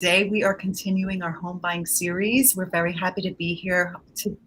Today we are continuing our home buying series. We're very happy to be here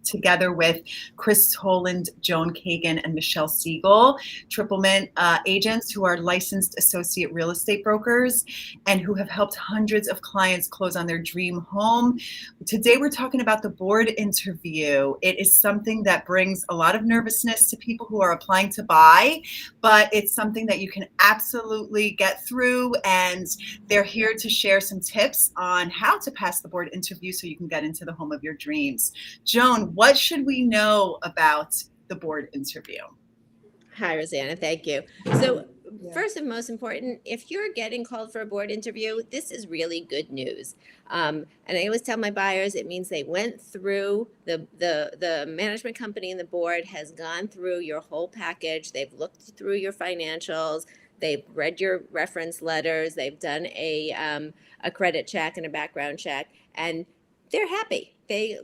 together with Chris Toland, Joan Kagan, and Michelle Siegel, Triplemint agents who are licensed associate real estate brokers and who have helped hundreds of clients close on their dream home. Today we're talking about the board interview. It is something that brings a lot of nervousness to people who are applying to buy, but it's something that you can absolutely get through, and they're here to share some tips on how to pass the board interview so you can get into the home of your dreams. Joan, what should we know about the board interview? Hi, Rosanna. Thank you. So first and most important, if you're getting called for a board interview, this is really good news. And I always tell my buyers, it means they went through the management company, and the board has gone through your whole package. They've looked through your financials. They've read your reference letters. They've done a credit check and a background check, and they're happy. They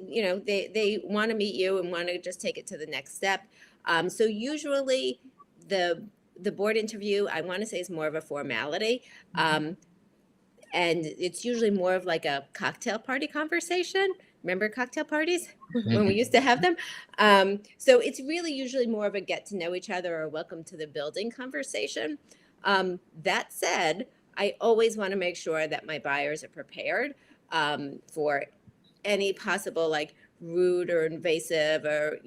want to meet you and want to just take it to the next step. So usually the board interview, I want to say, is more of a formality. And it's usually more of like a cocktail party conversation. Remember cocktail parties when we used to have them? So it's really usually more of a get to know each other or welcome to the building conversation. That said, I always want to make sure that my buyers are prepared for any possible like rude or invasive or,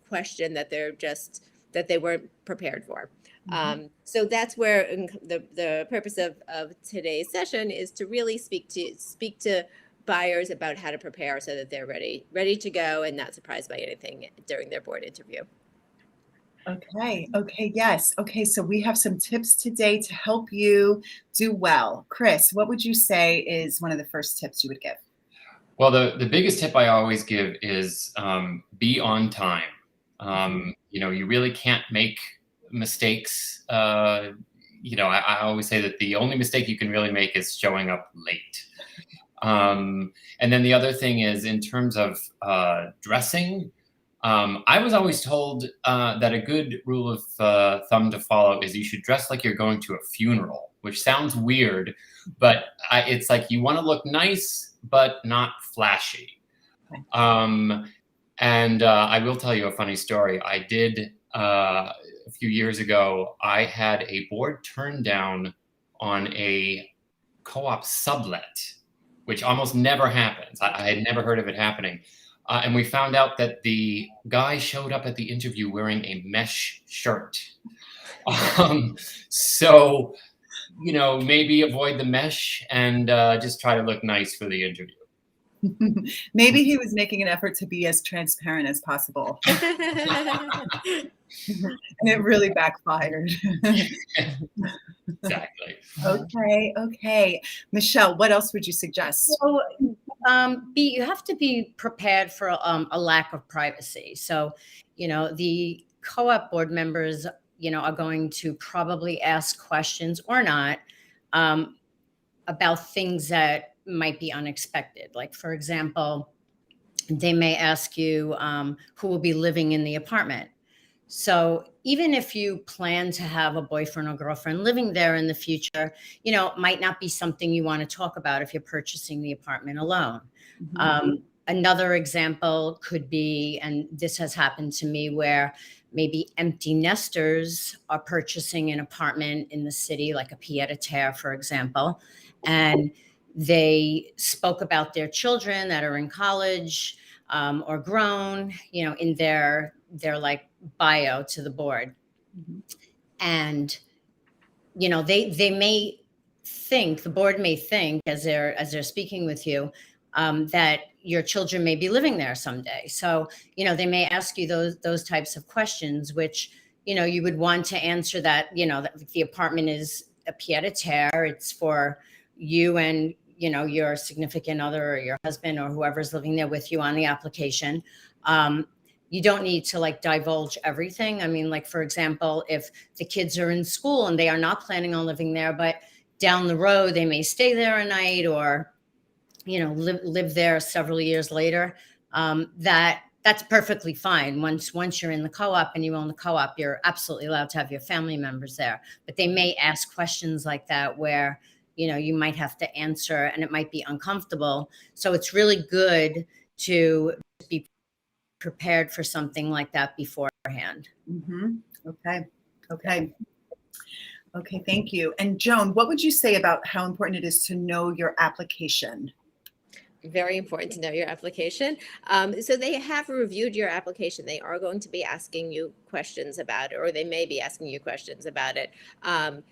question that they weren't prepared for. So that's where the purpose of today's session is to really speak to buyers about how to prepare so that they're ready to go and not surprised by anything during their board interview. Okay, yes. Okay, so we have some tips today to help you do well. Chris, what would you say is one of the first tips you would give? Well, the biggest tip I always give is be on time. You really can't make mistakes. I always say that the only mistake you can really make is showing up late. And then the other thing is in terms of dressing. I was always told that a good rule of thumb to follow is you should dress like you're going to a funeral, which sounds weird, but it's like you want to look nice, but not flashy. And I will tell you a funny story. I did a few years ago, I had a board turned down on a co-op sublet, which almost never happens. I had never heard of it happening. And we found out that the guy showed up at the interview wearing a mesh shirt. So, maybe avoid the mesh and just try to look nice for the interview. Maybe he was making an effort to be as transparent as possible. And it really backfired. Exactly. Okay. Michelle, what else would you suggest? So, you have to be prepared for a lack of privacy. So, the co-op board members, are going to probably ask questions or not about things that might be unexpected. Like, for example, they may ask you who will be living in the apartment. So even if you plan to have a boyfriend or girlfriend living there in the future, it might not be something you want to talk about if you're purchasing the apartment alone. Another example could be, and this has happened to me, where maybe empty nesters are purchasing an apartment in the city, like a pied-à-terre, for example, and they spoke about their children that are in college or grown, in their like bio to the board. And, they may think, the board may think as they're speaking with you, that your children may be living there someday. So, they may ask you those types of questions, which, you would want to answer that, that the apartment is a pied-à-terre. It's for you and, your significant other or your husband or whoever's living there with you on the application. You don't need to like divulge everything. I mean, like, for example, if the kids are in school and they are not planning on living there, but down the road, they may stay there a night or, live there several years later, that's perfectly fine. Once you're in the co-op and you own the co-op, you're absolutely allowed to have your family members there. But they may ask questions like that where, you might have to answer and it might be uncomfortable. So it's really good to be prepared for something like that beforehand. Okay. Okay, thank you. And Joan, what would you say about how important it is to know your application? Very important to know your application. So they have reviewed your application. They are going to be asking you questions about it, or they may be asking you questions about it. And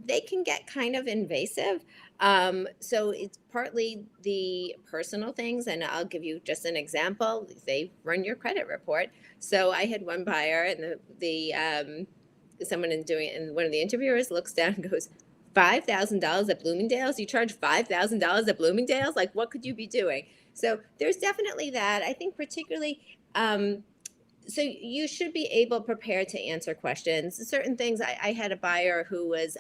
they can get kind of invasive. So it's partly the personal things, and I'll give you just an example. They run your credit report. So I had one buyer, and someone and one of the interviewers looks down and goes, $5,000 at Bloomingdale's? You charge $5,000 at Bloomingdale's? Like, what could you be doing? So there's definitely that. I think particularly, so you should be prepared to answer questions. Certain things, I had a buyer who was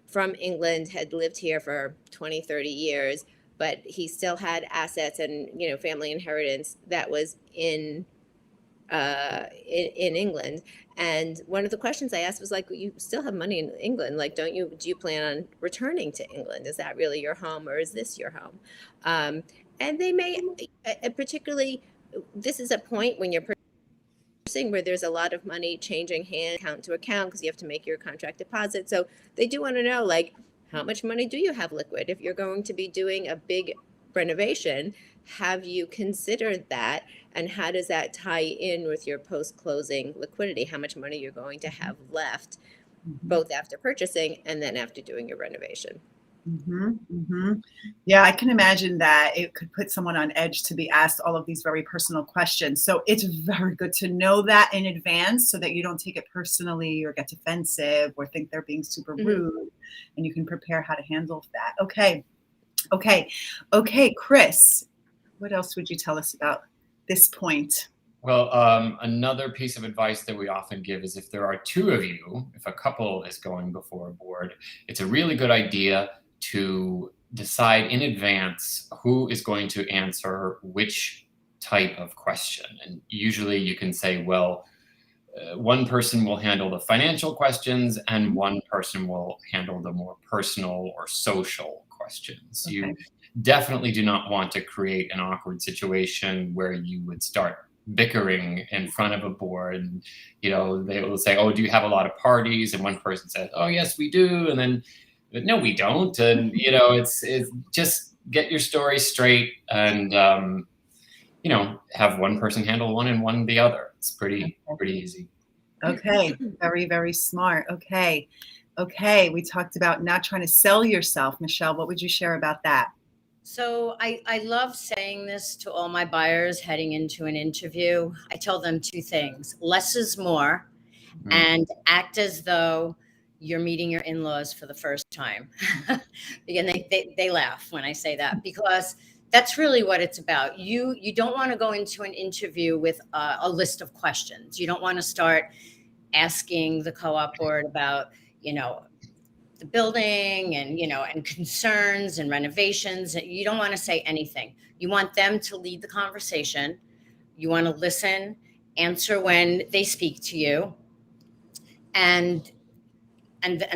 from England, had lived here for 20, 30 years, but he still had assets and, family inheritance that was in England. And one of the questions I asked was like, you still have money in England. Like, do you plan on returning to England? Is that really your home, or is this your home? And they may, particularly, this is a point when you're purchasing where there's a lot of money changing hand account to account because you have to make your contract deposit. So they do want to know, like, how much money do you have liquid? If you're going to be doing a big renovation, have you considered that? And how does that tie in with your post-closing liquidity? How much money you're going to have left, both after purchasing and then after doing your renovation? Yeah, I can imagine that it could put someone on edge to be asked all of these very personal questions. So it's very good to know that in advance so that you don't take it personally or get defensive or think they're being super rude, and you can prepare how to handle that. Okay, Chris, what else would you tell us about this point? Well, another piece of advice that we often give is if there are two of you, if a couple is going before a board, it's a really good idea to decide in advance who is going to answer which type of question. And usually you can say, well, one person will handle the financial questions and one person will handle the more personal or social questions. Okay. You definitely do not want to create an awkward situation where you would start bickering in front of a board. And, they will say, oh, do you have a lot of parties? And one person says, oh, yes, we do. And then, no, we don't. And, it's just get your story straight and, have one person handle one and one the other. It's pretty easy. Okay. Very, very smart. Okay. We talked about not trying to sell yourself. Michelle, what would you share about that? So I love saying this to all my buyers heading into an interview. I tell them two things: less is more, and act as though you're meeting your in-laws for the first time. Again, they laugh when I say that, because that's really what it's about. You don't want to go into an interview with a list of questions. You don't want to start asking the co-op board about, the building and, and concerns and renovations. You don't want to say anything. You want them to lead the conversation. You want to listen, answer when they speak to you. And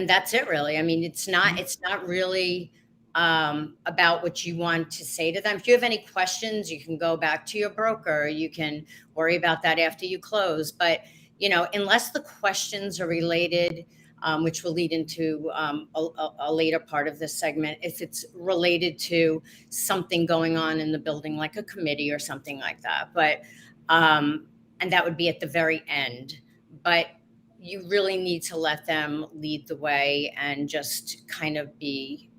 that's it, really. I mean, it's not really about what you want to say to them. If you have any questions, you can go back to your broker. You can worry about that after you close. But, unless the questions are related, which will lead into a later part of this segment, if it's related to something going on in the building, like a committee or something like that. But, and that would be at the very end. But you really need to let them lead the way and just kind of be,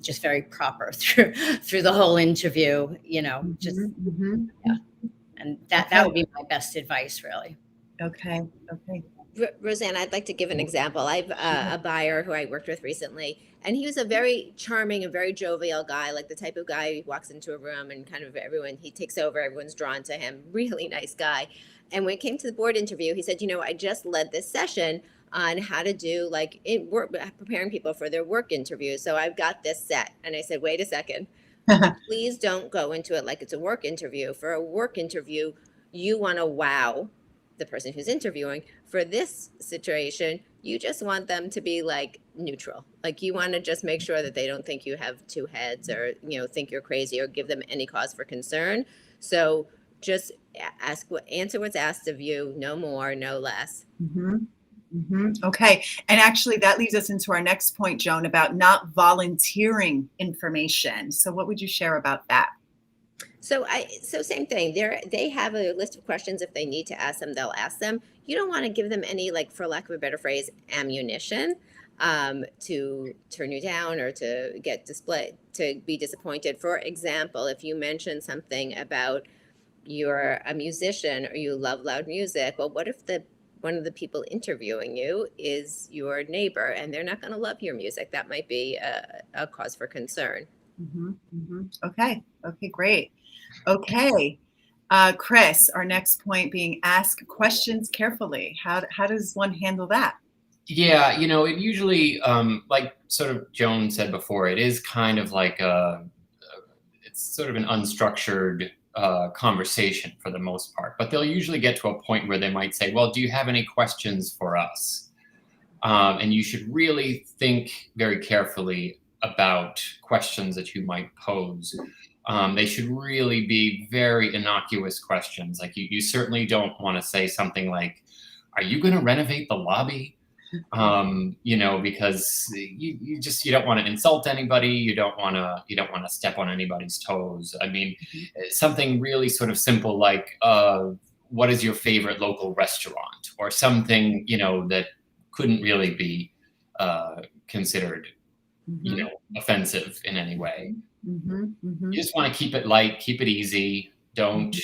just very proper through the whole interview, Yeah. And that would be my best advice, really. Okay. Roseanne, I'd like to give an example. I've a buyer who I worked with recently, and he was a very charming and very jovial guy, like the type of guy who walks into a room and kind of he takes over, everyone's drawn to him. Really nice guy. And when it came to the board interview, he said, I just led this session on how to do preparing people for their work interview. So I've got this set. And I said, wait a second, please don't go into it like it's a work interview. For a work interview, you want to wow the person who's interviewing. For this situation, you just want them to be like neutral. Like you want to just make sure that they don't think you have two heads or, think you're crazy or give them any cause for concern. So just answer what's asked of you, no more, no less. Okay. And actually that leads us into our next point, Joan, about not volunteering information. So what would you share about that? So same thing. They have a list of questions. If they need to ask them, they'll ask them. You don't want to give them any, like, for lack of a better phrase, ammunition to turn you down or to be disappointed. For example, if you mention something about you're a musician or you love loud music, well, what if one of the people interviewing you is your neighbor and they're not going to love your music? That might be a cause for concern. Okay, great. Okay, Chris, our next point being ask questions carefully. How does one handle that? Yeah, it usually, like sort of Joan said before, it is kind of like it's sort of an unstructured conversation for the most part, but they'll usually get to a point where they might say, well, do you have any questions for us? And you should really think very carefully about questions that you might pose. They should really be very innocuous questions. Like you certainly don't want to say something like, are you going to renovate the lobby? Because you don't want to insult anybody. You don't want to step on anybody's toes. I mean, something really sort of simple like, what is your favorite local restaurant, or something, that couldn't really be considered, offensive in any way. You just want to keep it light, keep it easy. Don't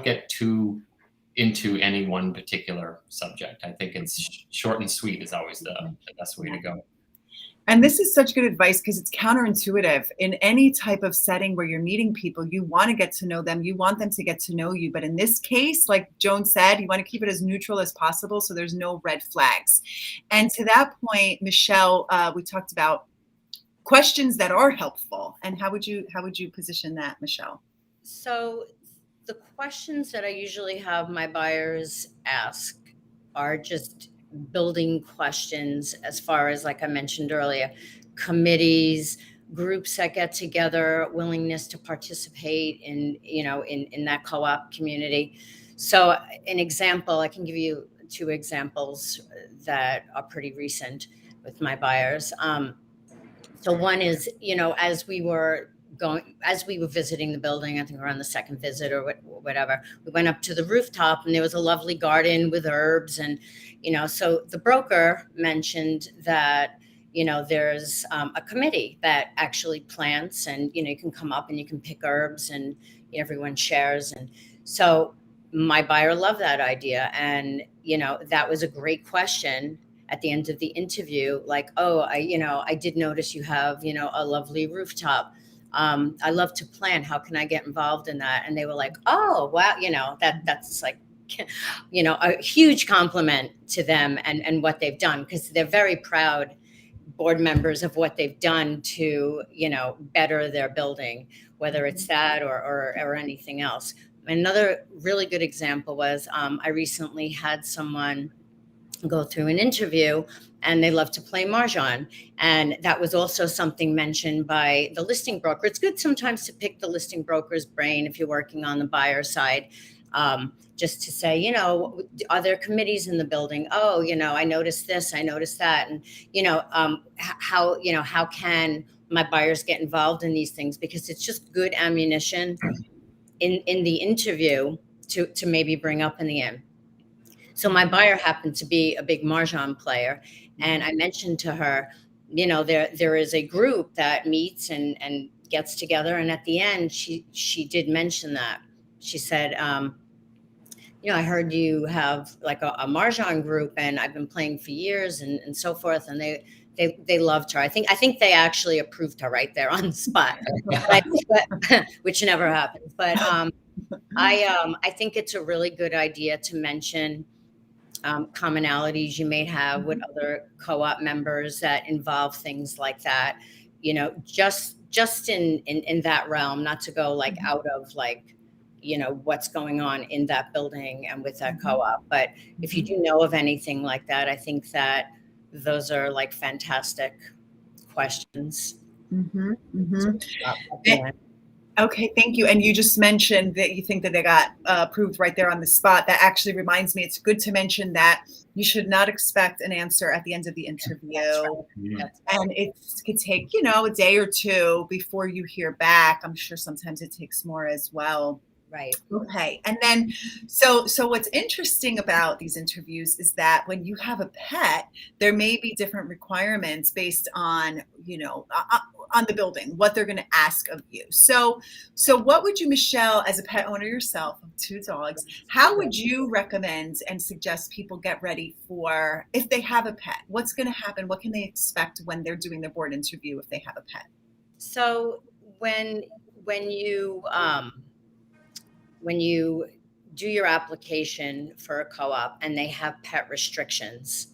get too into any one particular subject. I think it's short and sweet is always the best way to go. And this is such good advice because it's counterintuitive. In any type of setting where you're meeting people, you want to get to know them. You want them to get to know you. But in this case, like Joan said, you want to keep it as neutral as possible so there's no red flags. And to that point, Michelle, we talked about questions that are helpful. And how would you position that, Michelle? So the questions that I usually have my buyers ask are just building questions as far as, like I mentioned earlier, committees, groups that get together, willingness to participate in that co-op community. So an example, I can give you 2 examples that are pretty recent with my buyers. So one is, as we were visiting the building, I think we're on the second visit or whatever, we went up to the rooftop and there was a lovely garden with herbs. And, so the broker mentioned that, there's a committee that actually plants and, you can come up and you can pick herbs and everyone shares. And so my buyer loved that idea. And, that was a great question at the end of the interview. Like, oh, I did notice you have, a lovely rooftop. I love to plan. How can I get involved in that? And they were like, oh, wow. That's like, a huge compliment to them and what they've done, because they're very proud board members of what they've done to, better their building, whether it's that or anything else. Another really good example was I recently had someone go through an interview and they love to play Mahjong. And that was also something mentioned by the listing broker. It's good sometimes to pick the listing broker's brain if you're working on the buyer side, just to say, are there committees in the building? Oh, I noticed this, I noticed that. And, how can my buyers get involved in these things? Because it's just good ammunition in the interview to maybe bring up in the end. So my buyer happened to be a big Mahjong player. And I mentioned to her, there is a group that meets and gets together. And at the end, she did mention that. She said, I heard you have like a Mahjong group and I've been playing for years and so forth. And they loved her. I think they actually approved her right there on the spot, which never happens. But I think it's a really good idea to mention commonalities you may have with other co-op members that involve things like that, just in that realm, not to go like out of like, what's going on in that building and with that co-op. But if you do know of anything like that, I think that those are like fantastic questions. Okay, thank you. And you just mentioned that you think that they got approved right there on the spot. That actually reminds me, it's good to mention that you should not expect an answer at the end of the interview. That's right. And it could take, a day or two before you hear back. I'm sure sometimes it takes more as well. Right. Okay. And then, so what's interesting about these interviews is that when you have a pet, there may be different requirements based on, on the building, what they're going to ask of you. So what would you, Michelle, as a pet owner yourself of 2 dogs, how would you recommend and suggest people get ready for if they have a pet? What's going to happen? What can they expect when they're doing their board interview if they have a pet? So when you do your application for a co-op and they have pet restrictions,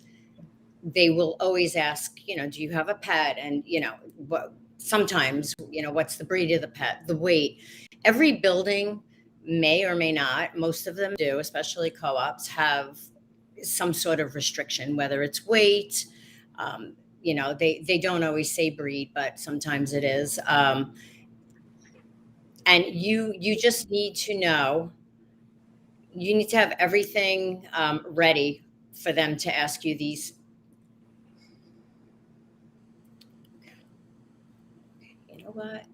they will always ask, do you have a pet? And, sometimes, what's the breed of the pet, the weight. Every building may or may not, most of them do, especially co-ops, have some sort of restriction, whether it's weight. They don't always say breed, but sometimes it is. And you just need to know, you need to have everything ready for them to ask you these. You know what?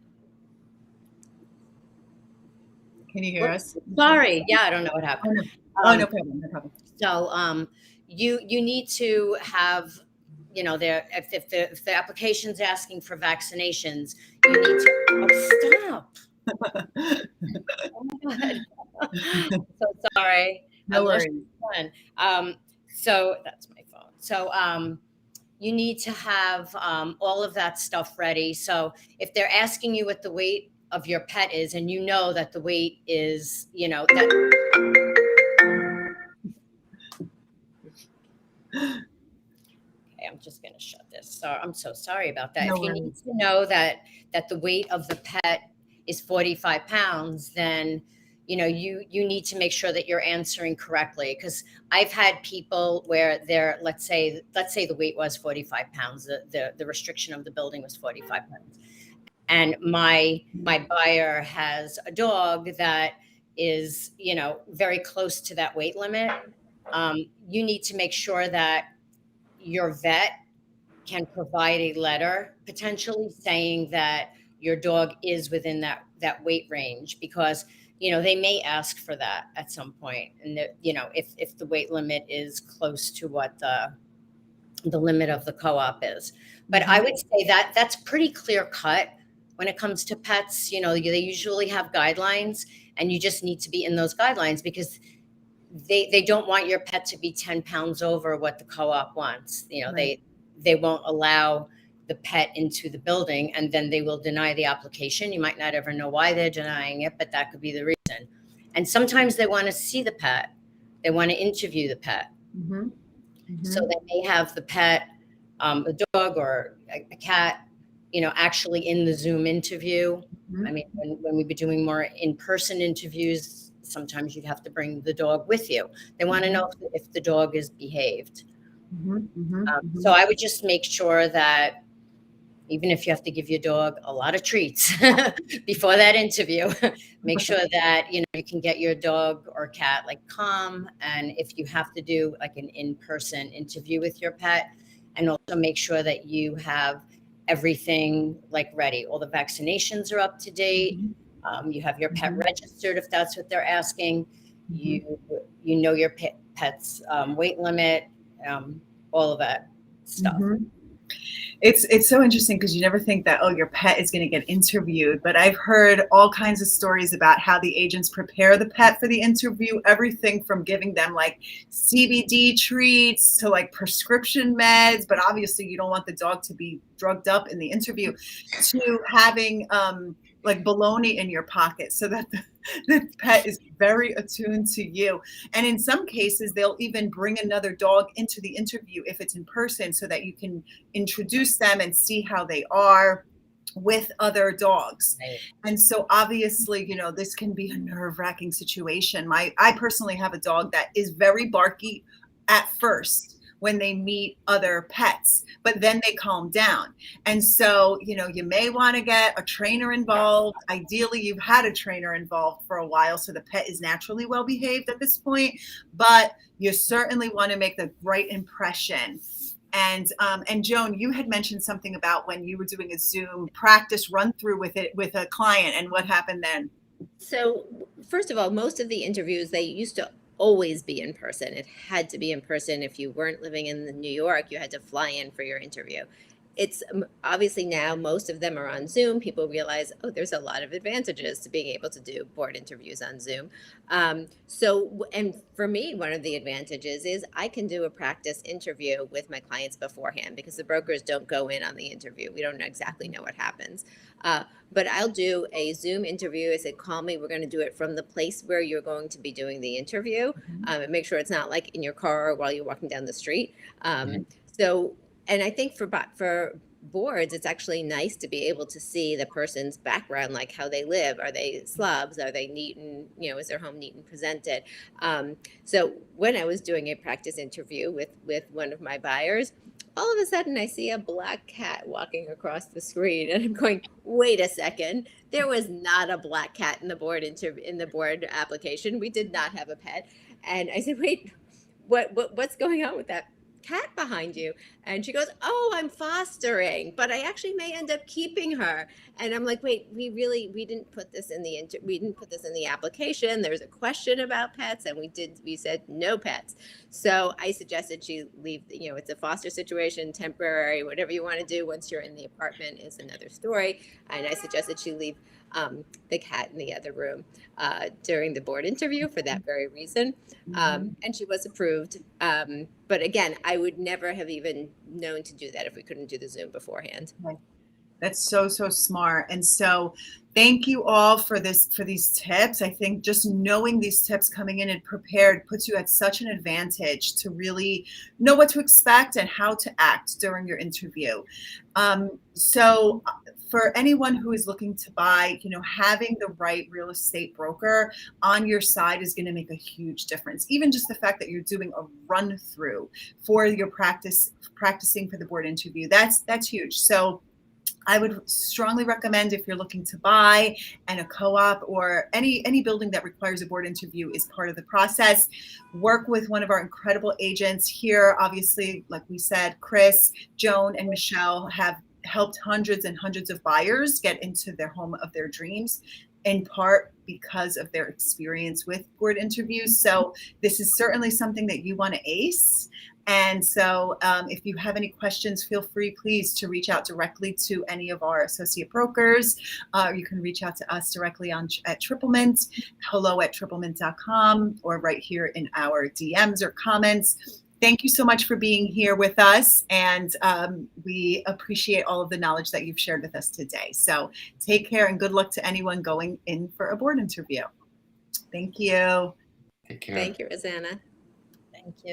Can you hear us? Sorry. Yeah, I don't know what happened. No problem. No problem. So you need to have, if the application's asking for vaccinations, you need to, stop. Oh my God. So sorry. No worries. So that's my phone. So you need to have all of that stuff ready. So if they're asking you what the weight of your pet is, and that the weight is, that. Okay, I'm just going to shut this. So I'm so sorry about that. No if you worries. need to know that the weight of the pet is 45 pounds, then you need to make sure that you're answering correctly, because I've had people where they're, let's say the weight was 45 pounds, the restriction of the building was 45 pounds, and my buyer has a dog that is very close to that weight limit. You need to make sure that your vet can provide a letter potentially saying that your dog is within that weight range, because they may ask for that at some point. And if the weight limit is close to what the limit of the co-op is. But I would say that that's pretty clear cut when it comes to pets. They usually have guidelines, and you just need to be in those guidelines, because they don't want your pet to be 10 pounds over what the co-op wants. Right. They won't allow the pet into the building, and then they will deny the application. You might not ever know why they're denying it, but that could be the reason. And sometimes they want to see the pet. They want to interview the pet. So they may have the pet, a dog or a cat, actually in the Zoom interview. I mean, when we've been doing more in-person interviews, sometimes you'd have to bring the dog with you. They want to know if the dog is behaved. So I would just make sure that, even if you have to give your dog a lot of treats before that interview, make sure that, you can get your dog or cat calm. And if you have to do an in-person interview with your pet, and also make sure that you have everything ready. All the vaccinations are up to date. You have your pet registered if that's what they're asking. You know your pet's weight limit, all of that stuff. It's so interesting, because you never think that, your pet is going to get interviewed. But I've heard all kinds of stories about how the agents prepare the pet for the interview, everything from giving them CBD treats to prescription meds. But obviously you don't want the dog to be drugged up in the interview, to having bologna in your pocket so that the pet is very attuned to you. And in some cases, they'll even bring another dog into the interview if it's in person, so that you can introduce them and see how they are. with other dogs. Right. And so obviously, this can be a nerve-wracking situation. I personally have a dog that is very barky at first when they meet other pets, but then they calm down. And so, you may want to get a trainer involved. Ideally, you've had a trainer involved for a while, so the pet is naturally well behaved at this point, but you certainly want to make the right impression. And Joan, you had mentioned something about when you were doing a Zoom practice run through with a client, and what happened then? So first of all, most of the interviews, they used to always be in person. It had to be in person. If you weren't living in New York, you had to fly in for your interview. It's obviously now most of them are on Zoom. People realize, oh, there's a lot of advantages to being able to do board interviews on Zoom. And for me, one of the advantages is I can do a practice interview with my clients beforehand, because the brokers don't go in on the interview. We don't exactly know what happens. But I'll do a Zoom interview. I said, call me. We're going to do it from the place where you're going to be doing the interview, and make sure it's not like in your car while you're walking down the street. And I think for boards, it's actually nice to be able to see the person's background, like how they live. Are they slobs? Are they neat and, is their home neat and presented? So when I was doing a practice interview with one of my buyers, all of a sudden I see a black cat walking across the screen, and I'm going, wait a second, there was not a black cat in the board application. We did not have a pet. And I said, wait, what's going on with that cat behind you? And she goes, oh, I'm fostering, but I actually may end up keeping her. And I'm like, wait, we didn't put this in the application. There's a question about pets, and we said no pets. So I suggested she leave, it's a foster situation, temporary, whatever you want to do. Once you're in the apartment is another story. And I suggested she leave the cat in the other room during the board interview for that very reason. And she was approved. But again, I would never have even known to do that if we couldn't do the Zoom beforehand. Right. That's so smart. And so thank you all for these tips. I think just knowing these tips coming in and prepared puts you at such an advantage to really know what to expect and how to act during your interview. So for anyone who is looking to buy, having the right real estate broker on your side is going to make a huge difference. Even just the fact that you're doing a run through for your practicing for the board interview, that's huge. So I would strongly recommend, if you're looking to buy and a co-op or any building that requires a board interview is part of the process, work with one of our incredible agents here. Obviously, like we said, Chris, Joan, and Michelle have helped hundreds and hundreds of buyers get into their home of their dreams, in part because of their experience with board interviews. So this is certainly something that you want to ace. And so if you have any questions, feel free, please, to reach out directly to any of our associate brokers. You can reach out to us directly at Triplemint, hello@triplemint.com, or right here in our DMs or comments. Thank you so much for being here with us, and we appreciate all of the knowledge that you've shared with us today. So take care, and good luck to anyone going in for a board interview. Thank you. Take care. Thank you, Rosanna. Thank you.